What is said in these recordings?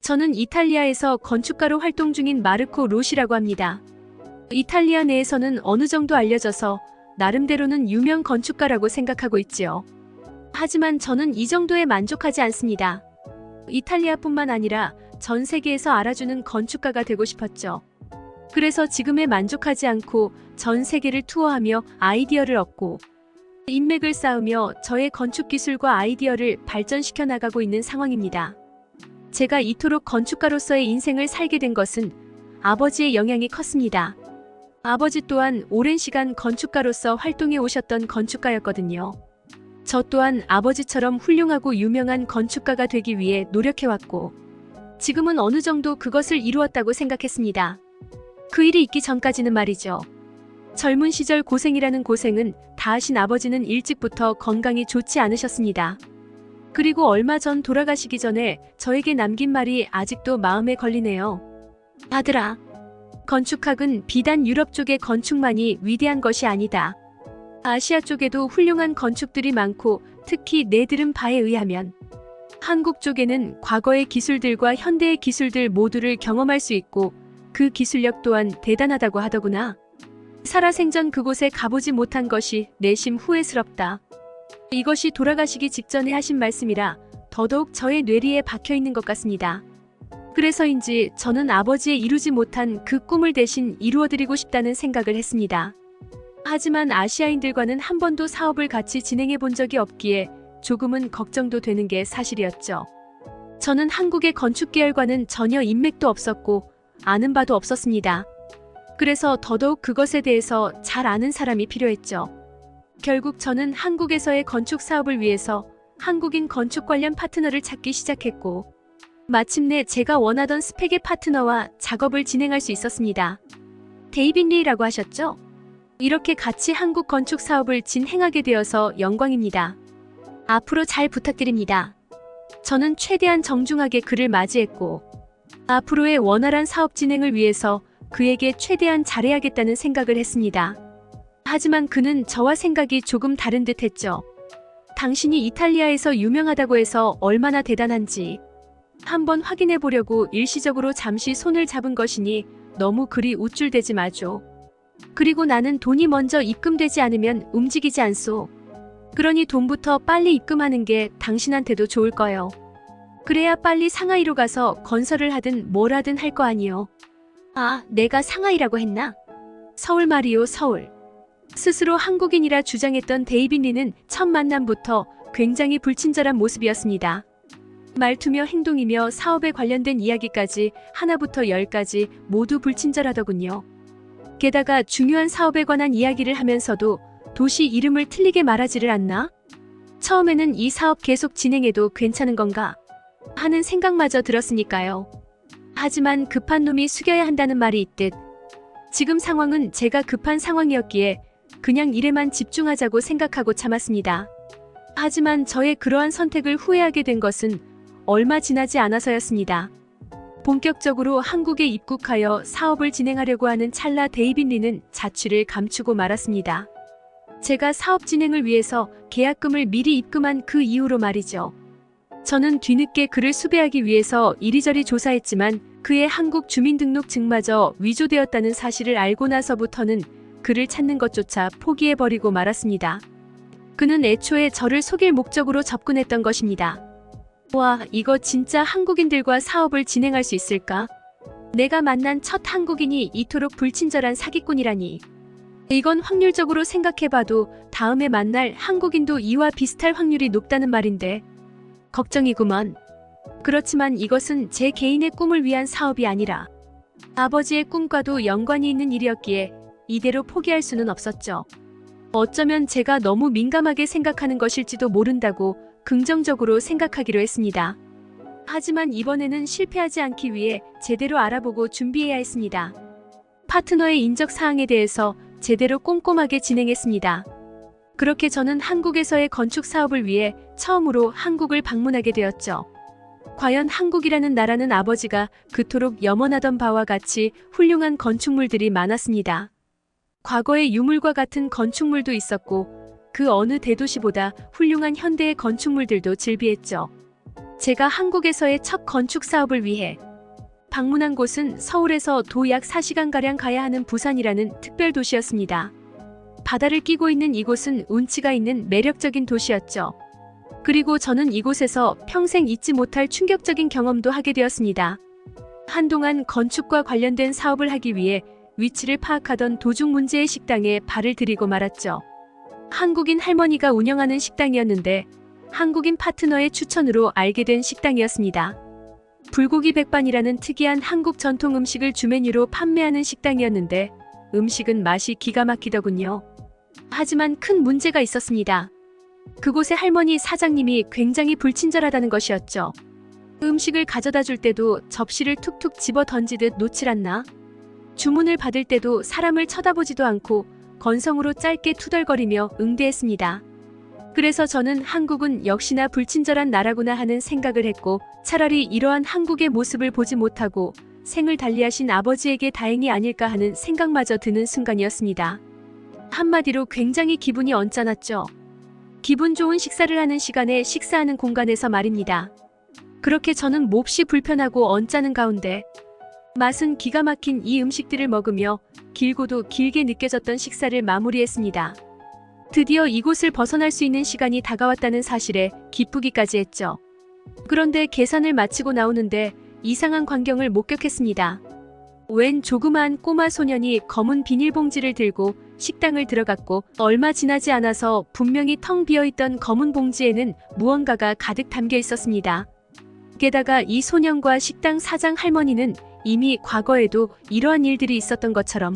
저는 이탈리아에서 건축가로 활동 중인 마르코 로시라고 합니다. 이탈리아 내에서는 어느 정도 알려져서 나름대로는 유명 건축가라고 생각하고 있지요. 하지만 저는 이 정도에 만족하지 않습니다. 이탈리아뿐만 아니라 전 세계에서 알아주는 건축가가 되고 싶었죠. 그래서 지금에 만족하지 않고 전 세계를 투어하며 아이디어를 얻고 인맥을 쌓으며 저의 건축 기술과 아이디어를 발전시켜 나가고 있는 상황입니다. 제가 이토록 건축가로서의 인생을 살게 된 것은 아버지의 영향이 컸습니다. 아버지 또한 오랜 시간 건축가로서 활동해 오셨던 건축가였거든요. 저 또한 아버지처럼 훌륭하고 유명한 건축가가 되기 위해 노력해왔고 지금은 어느 정도 그것을 이루었다고 생각했습니다. 그 일이 있기 전까지는 말이죠. 젊은 시절 고생이라는 고생은 다 하신 아버지는 일찍부터 건강이 좋지 않으셨습니다. 그리고 얼마 전 돌아가시기 전에 저에게 남긴 말이 아직도 마음에 걸리네요. 아들아, 건축학은 비단 유럽 쪽의 건축만이 위대한 것이 아니다. 아시아 쪽에도 훌륭한 건축들이 많고 특히 내 들은 바에 의하면 한국 쪽에는 과거의 기술들과 현대의 기술들 모두를 경험할 수 있고 그 기술력 또한 대단하다고 하더구나. 살아생전 그곳에 가보지 못한 것이 내심 후회스럽다. 이것이 돌아가시기 직전에 하신 말씀이라 더더욱 저의 뇌리에 박혀있는 것 같습니다. 그래서인지 저는 아버지의 이루지 못한 그 꿈을 대신 이루어드리고 싶다는 생각을 했습니다. 하지만 아시아인들과는 한 번도 사업을 같이 진행해 본 적이 없기에 조금은 걱정도 되는 게 사실이었죠. 저는 한국의 건축 계열과는 전혀 인맥도 없었고 아는 바도 없었습니다. 그래서 더더욱 그것에 대해서 잘 아는 사람이 필요했죠. 결국 저는 한국에서의 건축 사업을 위해서 한국인 건축 관련 파트너를 찾기 시작했고 마침내 제가 원하던 스펙의 파트너와 작업을 진행할 수 있었습니다. 데이빗 리라고 하셨죠? 이렇게 같이 한국 건축 사업을 진행하게 되어서 영광입니다. 앞으로 잘 부탁드립니다. 저는 최대한 정중하게 그를 맞이했고 앞으로의 원활한 사업 진행을 위해서 그에게 최대한 잘해야겠다는 생각을 했습니다. 하지만 그는 저와 생각이 조금 다른 듯 했죠. 당신이 이탈리아에서 유명하다고 해서 얼마나 대단한지 한번 확인해 보려고 일시적으로 잠시 손을 잡은 것이니 너무 그리 우쭐대지 마죠. 그리고 나는 돈이 먼저 입금되지 않으면 움직이지 않소. 그러니 돈부터 빨리 입금하는 게 당신한테도 좋을 거요. 그래야 빨리 상하이로 가서 건설을 하든 뭘 하든 할 거 아니요. 아, 내가 상하이라고 했나? 서울 말이요, 서울. 스스로 한국인이라 주장했던 데이빗 리는 첫 만남부터 굉장히 불친절한 모습이었습니다. 말투며 행동이며 사업에 관련된 이야기까지 하나부터 열까지 모두 불친절하더군요. 게다가 중요한 사업에 관한 이야기를 하면서도 도시 이름을 틀리게 말하지를 않나? 처음에는 이 사업 계속 진행해도 괜찮은 건가? 하는 생각마저 들었으니까요. 하지만 급한 놈이 숙여야 한다는 말이 있듯 지금 상황은 제가 급한 상황이었기에 그냥 일에만 집중하자고 생각하고 참았습니다. 하지만 저의 그러한 선택을 후회하게 된 것은 얼마 지나지 않아서였습니다. 본격적으로 한국에 입국하여 사업을 진행하려고 하는 찰나 데이빗 리는 자취를 감추고 말았습니다. 제가 사업 진행을 위해서 계약금을 미리 입금한 그 이후로 말이죠. 저는 뒤늦게 그를 수배하기 위해서 이리저리 조사했지만 그의 한국 주민등록증마저 위조되었다는 사실을 알고 나서부터는 그를 찾는 것조차 포기해버리고 말았습니다. 그는 애초에 저를 속일 목적으로 접근했던 것입니다. 와, 이거 진짜 한국인들과 사업을 진행할 수 있을까? 내가 만난 첫 한국인이 이토록 불친절한 사기꾼이라니. 이건 확률적으로 생각해봐도 다음에 만날 한국인도 이와 비슷할 확률이 높다는 말인데 걱정이구먼. 그렇지만 이것은 제 개인의 꿈을 위한 사업이 아니라 아버지의 꿈과도 연관이 있는 일이었기에 이대로 포기할 수는 없었죠. 어쩌면 제가 너무 민감하게 생각하는 것일지도 모른다고 긍정적으로 생각하기로 했습니다. 하지만 이번에는 실패하지 않기 위해 제대로 알아보고 준비해야 했습니다. 파트너의 인적 사항에 대해서 제대로 꼼꼼하게 진행했습니다. 그렇게 저는 한국에서의 건축 사업을 위해 처음으로 한국을 방문하게 되었죠. 과연 한국이라는 나라는 아버지가 그토록 염원하던 바와 같이 훌륭한 건축물들이 많았습니다. 과거의 유물과 같은 건축물도 있었고 그 어느 대도시보다 훌륭한 현대의 건축물들도 즐비했죠. 제가 한국에서의 첫 건축 사업을 위해 방문한 곳은 서울에서 도 약 4시간가량 가야 하는 부산이라는 특별 도시였습니다. 바다를 끼고 있는 이곳은 운치가 있는 매력적인 도시였죠. 그리고 저는 이곳에서 평생 잊지 못할 충격적인 경험도 하게 되었습니다. 한동안 건축과 관련된 사업을 하기 위해 위치를 파악하던 도중 문제의 식당에 발을 들이고 말았죠. 한국인 할머니가 운영하는 식당이었는데 한국인 파트너의 추천으로 알게 된 식당이었습니다. 불고기 백반이라는 특이한 한국 전통 음식을 주메뉴로 판매하는 식당이었는데 음식은 맛이 기가 막히더군요. 하지만 큰 문제가 있었습니다. 그곳의 할머니 사장님이 굉장히 불친절하다는 것이었죠. 음식을 가져다 줄 때도 접시를 툭툭 집어 던지듯 놓질 않나? 주문을 받을 때도 사람을 쳐다보지도 않고 건성으로 짧게 투덜거리며 응대했습니다. 그래서 저는 한국은 역시나 불친절한 나라구나 하는 생각을 했고 차라리 이러한 한국의 모습을 보지 못하고 생을 달리하신 아버지에게 다행이 아닐까 하는 생각마저 드는 순간이었습니다. 한마디로 굉장히 기분이 언짢았죠. 기분 좋은 식사를 하는 시간에 식사하는 공간에서 말입니다. 그렇게 저는 몹시 불편하고 언짢은 가운데 맛은 기가 막힌 이 음식들을 먹으며 길고도 길게 느껴졌던 식사를 마무리했습니다. 드디어 이곳을 벗어날 수 있는 시간이 다가왔다는 사실에 기쁘기까지 했죠. 그런데 계산을 마치고 나오는데 이상한 광경을 목격했습니다. 웬 조그마한 꼬마 소년이 검은 비닐봉지를 들고 식당을 들어갔고 얼마 지나지 않아서 분명히 텅 비어있던 검은 봉지에는 무언가가 가득 담겨 있었습니다. 게다가 이 소년과 식당 사장 할머니는 이미 과거에도 이러한 일들이 있었던 것처럼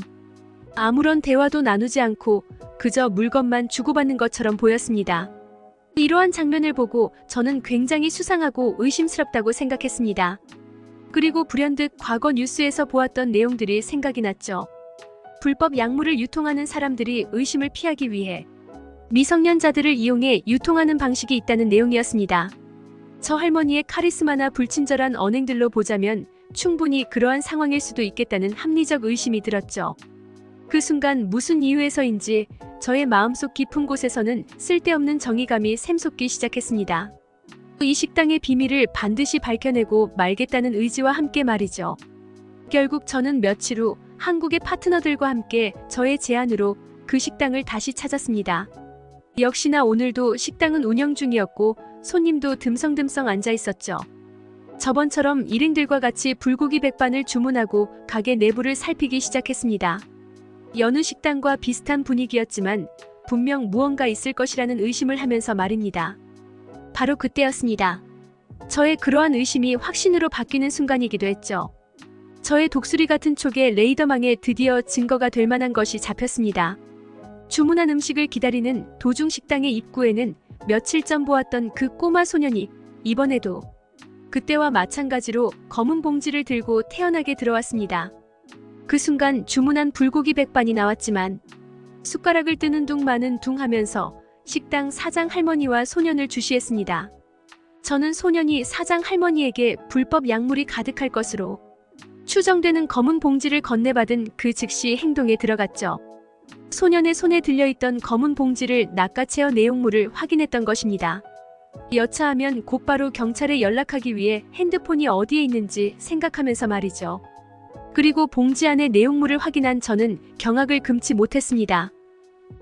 아무런 대화도 나누지 않고 그저 물건만 주고받는 것처럼 보였습니다. 이러한 장면을 보고 저는 굉장히 수상하고 의심스럽다고 생각했습니다. 그리고 불현듯 과거 뉴스에서 보았던 내용들이 생각이 났죠. 불법 약물을 유통하는 사람들이 의심을 피하기 위해 미성년자들을 이용해 유통하는 방식이 있다는 내용이었습니다. 저 할머니의 카리스마나 불친절한 언행들로 보자면 충분히 그러한 상황일 수도 있겠다는 합리적 의심이 들었죠. 그 순간 무슨 이유에서인지 저의 마음속 깊은 곳에서는 쓸데없는 정의감이 샘솟기 시작했습니다. 이 식당의 비밀을 반드시 밝혀내고 말겠다는 의지와 함께 말이죠. 결국 저는 며칠 후 한국의 파트너들과 함께 저의 제안으로 그 식당을 다시 찾았습니다. 역시나 오늘도 식당은 운영 중이었고 손님도 듬성듬성 앉아 있었죠. 저번처럼 일행들과 같이 불고기 백반을 주문하고 가게 내부를 살피기 시작했습니다. 여느 식당과 비슷한 분위기였지만 분명 무언가 있을 것이라는 의심을 하면서 말입니다. 바로 그때였습니다. 저의 그러한 의심이 확신으로 바뀌는 순간이기도 했죠. 저의 독수리 같은 촉에 레이더망에 드디어 증거가 될 만한 것이 잡혔습니다. 주문한 음식을 기다리는 도중 식당의 입구에는 며칠 전 보았던 그 꼬마 소년이 이번에도 그때와 마찬가지로 검은 봉지를 들고 태연하게 들어왔습니다. 그 순간 주문한 불고기 백반이 나왔지만 숟가락을 뜨는 둥 마는 둥 하면서 식당 사장 할머니와 소년을 주시했습니다. 저는 소년이 사장 할머니에게 불법 약물이 가득할 것으로 추정되는 검은 봉지를 건네받은 그 즉시 행동에 들어갔죠. 소년의 손에 들려있던 검은 봉지를 낚아채어 내용물을 확인했던 것입니다. 여차하면 곧바로 경찰에 연락하기 위해 핸드폰이 어디에 있는지 생각하면서 말이죠. 그리고 봉지 안의 내용물을 확인한 저는 경악을 금치 못했습니다.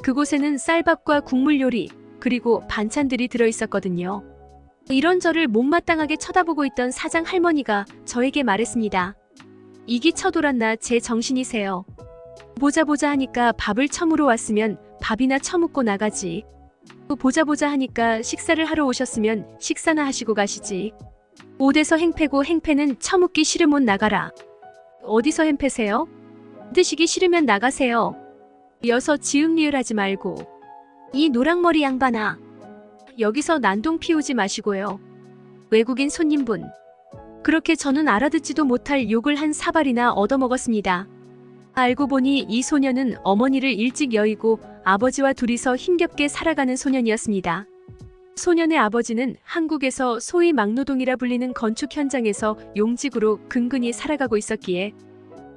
그곳에는 쌀밥과 국물 요리, 그리고 반찬들이 들어있었거든요. 이런 저를 못마땅하게 쳐다보고 있던 사장 할머니가 저에게 말했습니다. 이기 쳐돌았나 제 정신이세요. 보자 하니까 밥을 처무러 왔으면 밥이나 처먹고 나가지. 또 보자 하니까 식사를 하러 오셨으면 식사나 하시고 가시지. 옷에서 행패고 행패는 처먹기 싫으면 나가라. 어디서 행패세요? 드시기 싫으면 나가세요. 여서 지음리을하지 말고. 이 노랑머리 양반아. 여기서 난동 피우지 마시고요. 외국인 손님분. 그렇게 저는 알아듣지도 못할 욕을 한 사발이나 얻어먹었습니다. 알고 보니 이 소년은 어머니를 일찍 여의고 아버지와 둘이서 힘겹게 살아가는 소년이었습니다. 소년의 아버지는 한국에서 소위 막노동이라 불리는 건축 현장에서 용직으로 근근히 살아가고 있었기에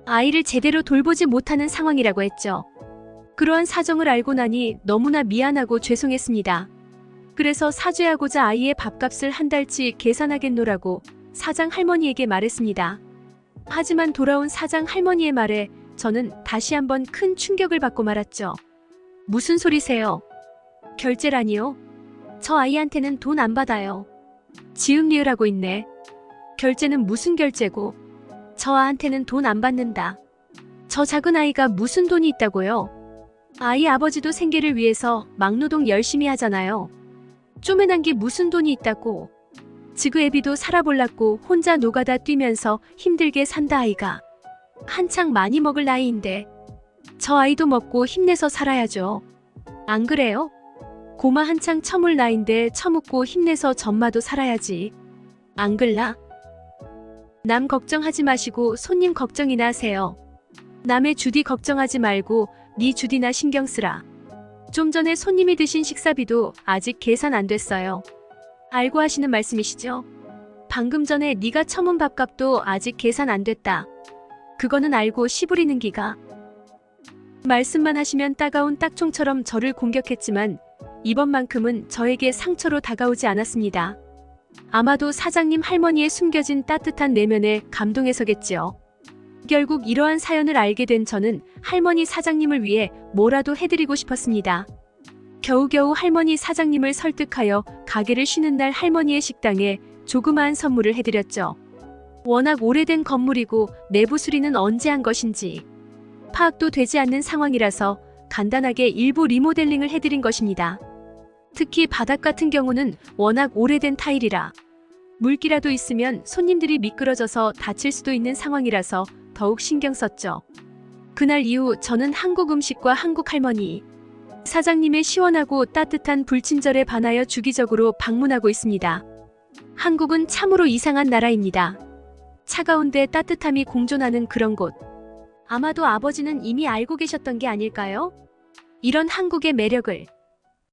아이를 제대로 돌보지 못하는 상황이라고 했죠. 그러한 사정을 알고 나니 너무나 미안하고 죄송했습니다. 그래서 사죄하고자 아이의 밥값을 한 달치 계산하겠노라고 사장 할머니에게 말했습니다. 하지만 돌아온 사장 할머니의 말에 저는 다시 한번 큰 충격을 받고 말았죠. 무슨 소리세요? 결제라니요? 저 아이한테는 돈 안 받아요. 지음리을 하고 있네. 결제는 무슨 결제고? 저 아한테는 돈 안 받는다. 저 작은 아이가 무슨 돈이 있다고요? 아이 아버지도 생계를 위해서 막노동 열심히 하잖아요. 쪼매난 게 무슨 돈이 있다고. 지그 애비도 살아볼랐고 혼자 노가다 뛰면서 힘들게 산다 아이가. 한창 많이 먹을 나이인데 저 아이도 먹고 힘내서 살아야죠. 안 그래요? 고마 한창 처물 나이인데 처묵고 힘내서 전마도 살아야지. 안 글라? 남 걱정하지 마시고 손님 걱정이나 하세요. 남의 주디 걱정하지 말고 네 주디나 신경 쓰라. 좀 전에 손님이 드신 식사비도 아직 계산 안 됐어요. 알고 하시는 말씀이시죠? 방금 전에 네가 처문 밥값도 아직 계산 안 됐다. 그거는 알고 시부리는 기가. 말씀만 하시면 따가운 딱총처럼 저를 공격했지만 이번만큼은 저에게 상처로 다가오지 않았습니다. 아마도 사장님 할머니의 숨겨진 따뜻한 내면에 감동해서겠지요. 결국 이러한 사연을 알게 된 저는 할머니 사장님을 위해 뭐라도 해드리고 싶었습니다. 겨우겨우 할머니 사장님을 설득하여 가게를 쉬는 날 할머니의 식당에 조그마한 선물을 해드렸죠. 워낙 오래된 건물이고 내부 수리는 언제 한 것인지 파악도 되지 않는 상황이라서 간단하게 일부 리모델링을 해드린 것입니다. 특히 바닥 같은 경우는 워낙 오래된 타일이라 물기라도 있으면 손님들이 미끄러져서 다칠 수도 있는 상황이라서 더욱 신경 썼죠. 그날 이후 저는 한국 음식과 한국 할머니, 사장님의 시원하고 따뜻한 불친절에 반하여 주기적으로 방문하고 있습니다. 한국은 참으로 이상한 나라입니다. 차가운데 따뜻함이 공존하는 그런 곳. 아마도 아버지는 이미 알고 계셨던 게 아닐까요? 이런 한국의 매력을.